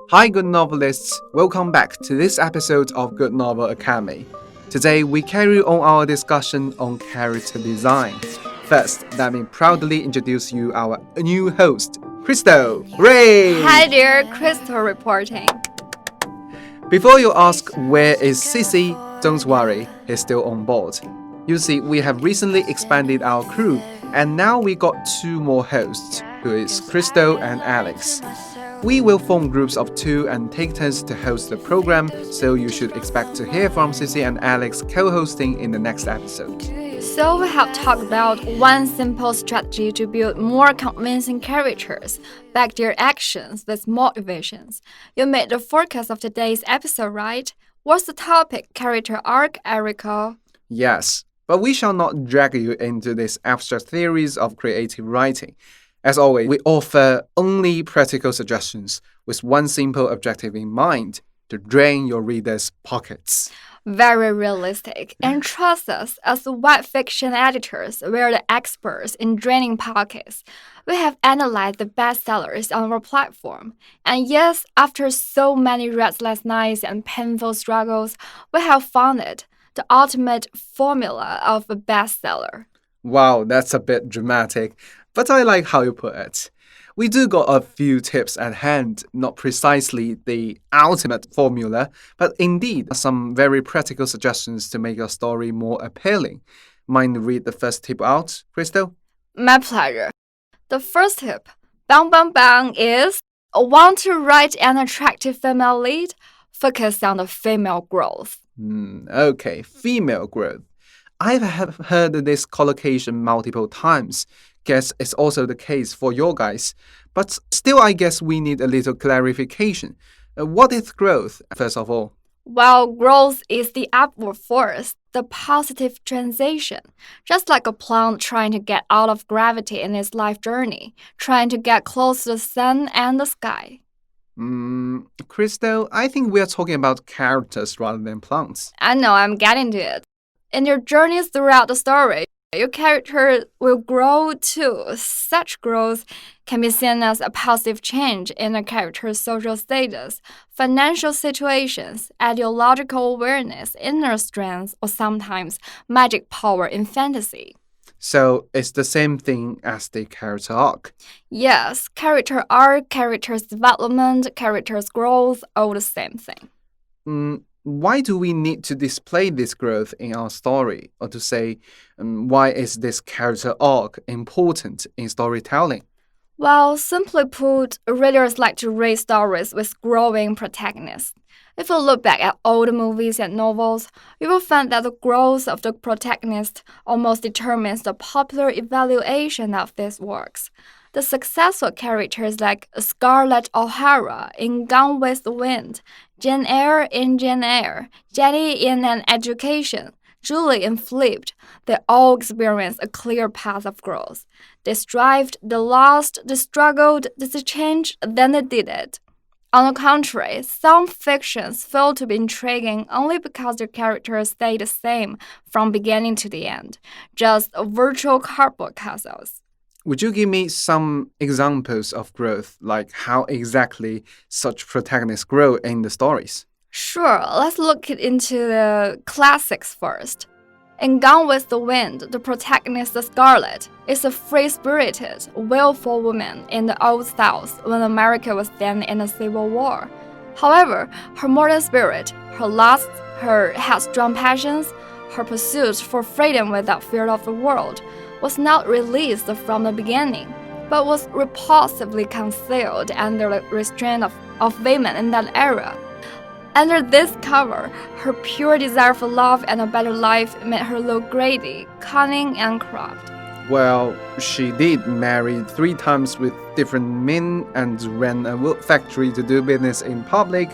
Hi, good novelists. Welcome back to this episode of GoodNovel Academy. Today, we carry on our discussion on character design. First, let me proudly introduce you our new host, Crystal. Hooray! Hi there, Crystal reporting. Before you ask where is Sissy, don't worry, he's still on board. You see, we have recently expanded our crew, and now we got two more hosts, who is Crystal and Alex. We will form groups of two and take turns to host the program, so you should expect to hear from Sissy and Alex co-hosting in the next episode. So we have talked about one simple strategy to build more convincing characters, back their actions with motivations. You made the focus of today's episode, right? What's the topic? Character arc, I recall. Yes, but we shall not drag you into these abstract theories of creative writing. As always, we offer only practical suggestions with one simple objective in mind: to drain your readers' pockets. Very realistic. And trust us, as web fiction editors, we're the experts in draining pockets. We have analyzed the bestsellers on our platform. And yes, after so many restless nights and painful struggles, we have found it, the ultimate formula of a bestseller. Wow, that's a bit dramatic, but I like how you put it. We do got a few tips at hand, not precisely the ultimate formula, but indeed some very practical suggestions to make your story more appealing. Mind to read the first tip out, Crystal? My pleasure. The first tip, bang bang bang, is want to write an attractive female lead? Focus on the female growth. Okay, female growth. I have heard this collocation multiple times. Guess it's also the case for your guys. But still, I guess we need a little clarification. What is growth, first of all? Well, growth is the upward force, the positive transition. Just like a plant trying to get out of gravity in its life journey, trying to get close to the sun and the sky. Crystal, I think we are talking about characters rather than plants. I know, I'm getting to it. In their journeys throughout the story, your character will grow too. Such growth can be seen as a positive change in a character's social status, financial situations, ideological awareness, inner strength, or sometimes magic power in fantasy. So it's the same thing as the character arc. Yes, character arc, character's development, character's growth, all the same thing. Why do we need to display this growth in our story? Or to say, why is this character arc important in storytelling? Well, simply put, readers like to read stories with growing protagonists. If you look back at old movies and novels, you will find that the growth of the protagonist almost determines the popular evaluation of these works. The successful characters like Scarlett O'Hara in Gone with the Wind, Jane Eyre in Jane Eyre, Jenny in An Education, Julie in Flipped, they all experienced a clear path of growth. They strived, they lost, they struggled, they changed, then they did it. On the contrary, some fictions fail to be intriguing only because their characters stay the same from beginning to the end, just virtual cardboard castles. Would you give me some examples of growth, like how exactly such protagonists grow in the stories? Sure, let's look into the classics first. In Gone with the Wind, the protagonist Scarlett is a free-spirited, willful woman in the Old South when America was then in a civil war. However, her modern spirit, her lusts, her headstrong passions, her pursuit for freedom without fear of the world, was not released from the beginning, but was repulsively concealed under the restraint of women in that era. Under this cover, her pure desire for love and a better life made her look greedy, cunning, and corrupt. Well, she did marry 3 times with different men and ran a wood factory to do business in public,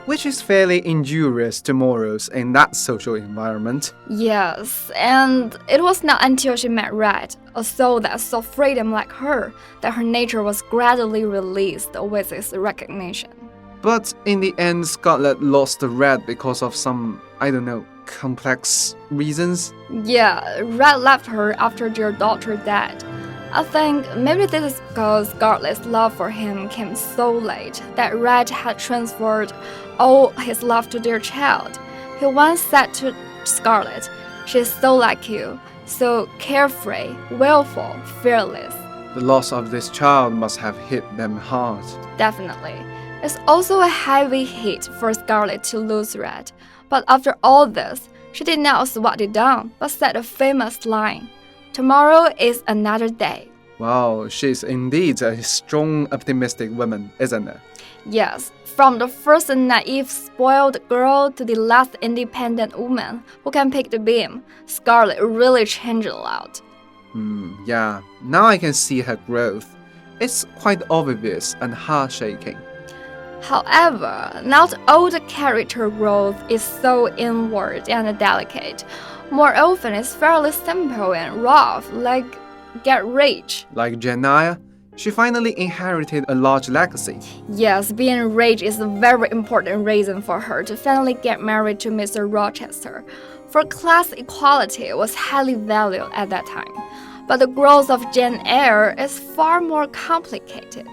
which is fairly injurious to morals in that social environment. Yes, and it was not until she met Red, a soul that saw freedom like her, that her nature was gradually released with its recognition. But in the end, Scarlett lost the Red because of some, complex reasons. Yeah, Red left her after their daughter died. I think maybe this is because Scarlett's love for him came so late that Red had transferred all his love to their child. He once said to Scarlett, "She's so like you, so carefree, willful, fearless." The loss of this child must have hit them hard. Definitely. It's also a heavy hit for Scarlett to lose Red. But after all this, she did not swat it down, but said a famous line, "Tomorrow is another day." Wow, she's indeed a strong, optimistic woman, isn't it? Yes, from the first naive, spoiled girl to the last independent woman who can pick the beam, Scarlett really changed a lot. Yeah, now I can see her growth. It's quite obvious and heart-shaking. However, not all the character growth is so inward and delicate. More often, it's fairly simple and rough, like get rich. Like Janaya, she finally inherited a large legacy. Yes, being rich is a very important reason for her to finally get married to Mr. Rochester, for class equality was highly valued at that time. But the growth of Jane Eyre is far more complicated.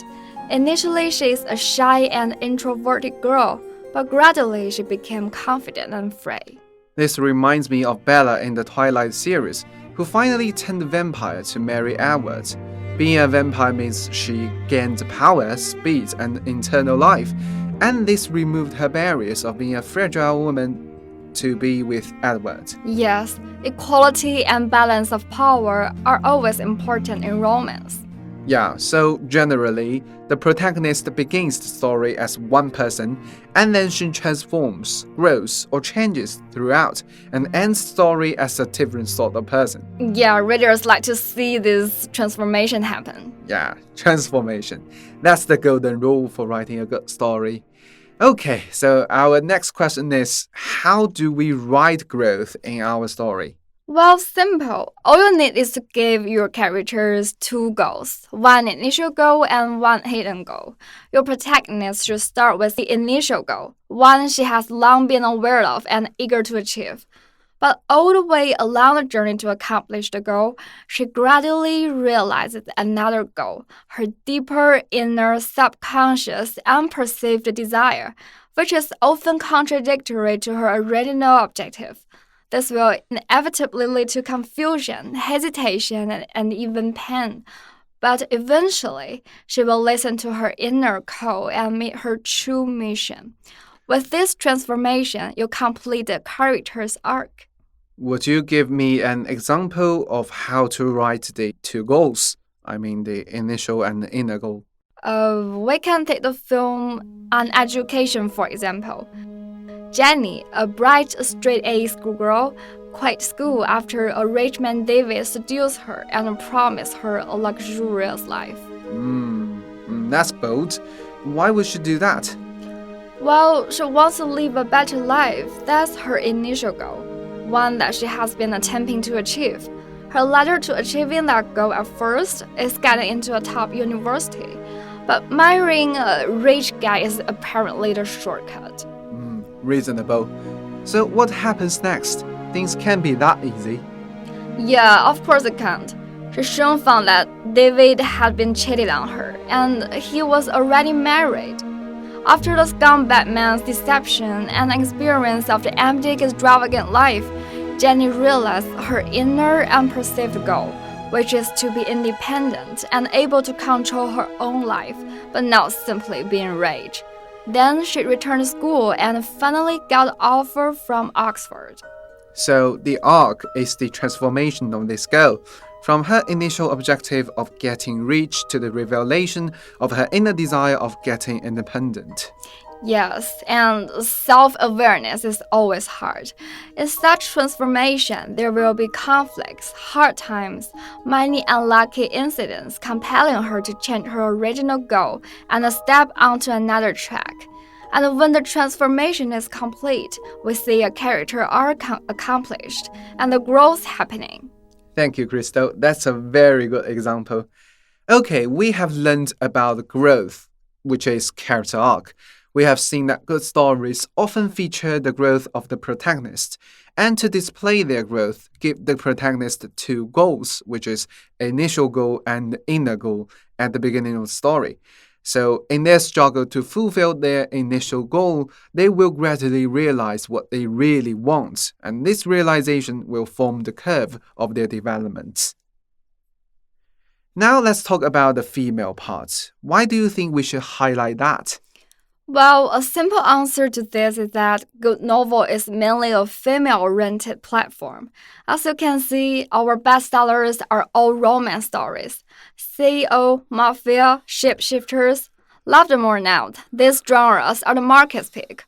Initially, she is a shy and introverted girl, but gradually she became confident and free. This reminds me of Bella in the Twilight series, who finally turned vampire to marry Edward. Being a vampire means she gained power, speed, and eternal life, and this removed her barriers of being a fragile woman to be with Edward. Yes, equality and balance of power are always important in romance. Yeah, so generally, the protagonist begins the story as one person, and then she transforms, grows, or changes throughout, and ends the story as a different sort of person. Yeah, readers like to see this transformation happen. Yeah, transformation. That's the golden rule for writing a good story. Okay, so our next question is, how do we write growth in our story? Well, simple. All you need is to give your characters two goals, one initial goal and one hidden goal. Your protagonist should start with the initial goal, one she has long been aware of and eager to achieve. But all the way along the journey to accomplish the goal, she gradually realizes another goal, her deeper inner subconscious unperceived desire, which is often contradictory to her original objective. This will inevitably lead to confusion, hesitation, and even pain. But eventually, she will listen to her inner call and meet her true mission. With this transformation, you complete the character's arc. Would you give me an example of how to write the two goals? I mean, the initial and the inner goal. We can take the film An Education, for example. Jenny, a bright, straight-A schoolgirl, quit school after a rich man David seduced her and promised her a luxurious life. That's bold. Why would she do that? Well, she wants to live a better life. That's her initial goal, one that she has been attempting to achieve. Her ladder to achieving that goal at first is getting into a top university, but marrying a rich guy is apparently the shortcut. Reasonable. So what happens next? Things can't be that easy. Yeah, of course it can't. She soon found that David had been cheated on her, and he was already married. After the scumbag man's deception and experience of the empty, extravagant life, Jenny realized her inner unperceived goal, which is to be independent and able to control her own life, but not simply being rich. Then she returned to school and finally got an offer from Oxford. So the arc is the transformation of this girl, from her initial objective of getting rich to the revelation of her inner desire of getting independent. Yes, and self-awareness is always hard. In such transformation, there will be conflicts, hard times, many unlucky incidents compelling her to change her original goal and step onto another track. And when the transformation is complete, we see a character arc accomplished and the growth happening. Thank you, Crystal. That's a very good example. Okay, we have learned about growth, which is character arc. We have seen that good stories often feature the growth of the protagonist, and to display their growth, give the protagonist two goals, which is initial goal and inner goal at the beginning of the story. So, in their struggle to fulfill their initial goal, they will gradually realize what they really want, and this realization will form the curve of their development. Now, let's talk about the female part. Why do you think we should highlight that? Well, a simple answer to this is that GoodNovel is mainly a female-oriented platform. As you can see, our bestsellers are all romance stories. CEO, mafia, shapeshifters. Love them or not, these genres are the market's pick.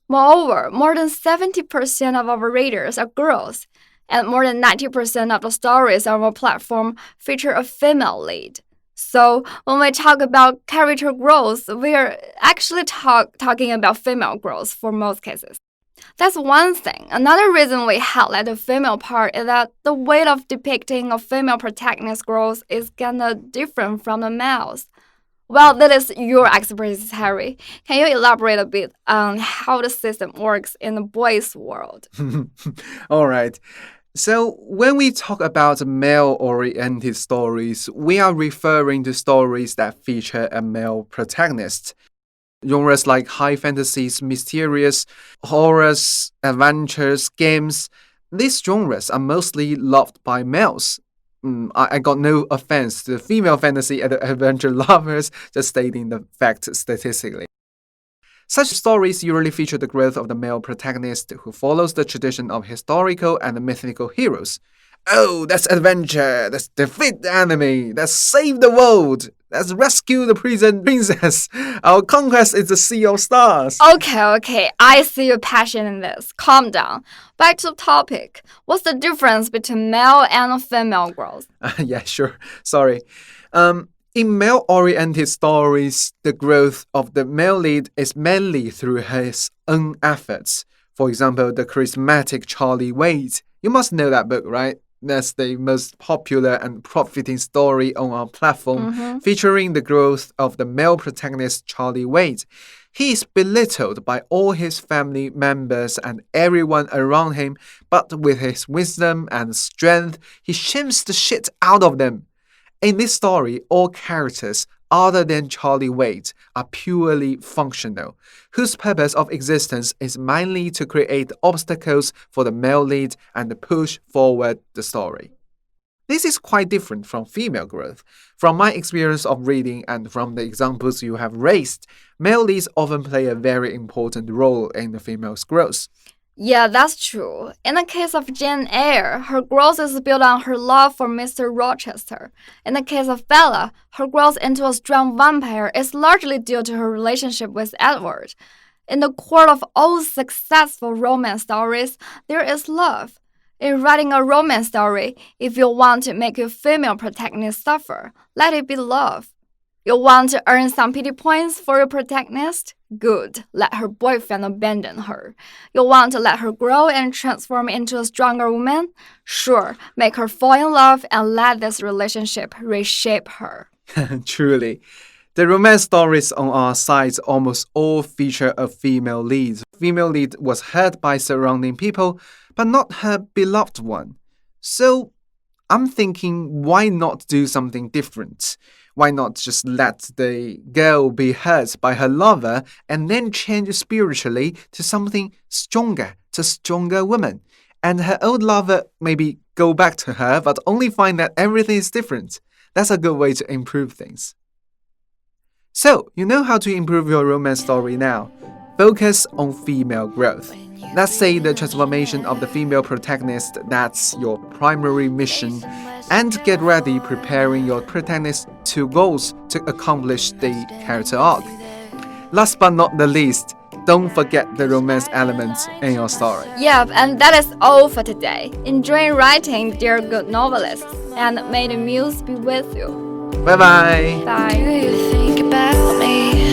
Moreover, more than 70% of our readers are girls, and more than 90% of the stories on our platform feature a female lead. So when we talk about character growth, we are actually talking about female growth for most cases. That's one thing. Another reason we highlight the female part is that the way of depicting a female protagonist growth is kinda different from the males. Well, that is your expertise, Harry. Can you elaborate a bit on how the system works in the boys' world? All right. So, when we talk about male-oriented stories, we are referring to stories that feature a male protagonist. Genres like high fantasies, mysterious, horrors, adventures, games, these genres are mostly loved by males. I got no offense to the female fantasy and adventure lovers, just stating the fact statistically. Such stories usually feature the growth of the male protagonist who follows the tradition of historical and mythical heroes. Oh, that's adventure, that's defeat the enemy, that's save the world, that's rescue the princess. Our conquest is the sea of stars. Okay, I see your passion in this. Calm down. Back to the topic. What's the difference between male and female growth? Yeah, sure. Sorry. In male-oriented stories, the growth of the male lead is mainly through his own efforts. For example, the charismatic Charlie Wade. You must know that book, right? That's the most popular and profiting story on our platform, featuring the growth of the male protagonist Charlie Wade. He is belittled by all his family members and everyone around him, but with his wisdom and strength, he shames the shit out of them. In this story, all characters other than Charlie Wade are purely functional, whose purpose of existence is mainly to create obstacles for the male lead and push forward the story. This is quite different from female growth. From my experience of reading and from the examples you have raised, male leads often play a very important role in the female's growth. Yeah, that's true. In the case of Jane Eyre, her growth is built on her love for Mr. Rochester. In the case of Bella, her growth into a strong vampire is largely due to her relationship with Edward. In the core of all successful romance stories, there is love. In writing a romance story, if you want to make your female protagonist suffer, let it be love. You want to earn some pity points for your protagonist? Good, let her boyfriend abandon her. You want to let her grow and transform into a stronger woman? Sure, make her fall in love and let this relationship reshape her. Truly. The romance stories on our site almost all feature a female lead. Female lead was hurt by surrounding people, but not her beloved one. So, I'm thinking, why not do something different? Why not just let the girl be hurt by her lover and then change spiritually to something stronger, to a stronger woman? And her old lover maybe go back to her, but only find that everything is different. That's a good way to improve things. So, you know how to improve your romance story now. Focus on female growth. Let's say the transformation of the female protagonist, that's your primary mission, and get ready preparing your protagonist's two goals to accomplish the character arc. Last but not the least, don't forget the romance elements in your story. Yep, and that is all for today. Enjoy writing, dear good novelists, and may the muse be with you. Bye-bye. Bye. Do you think about me?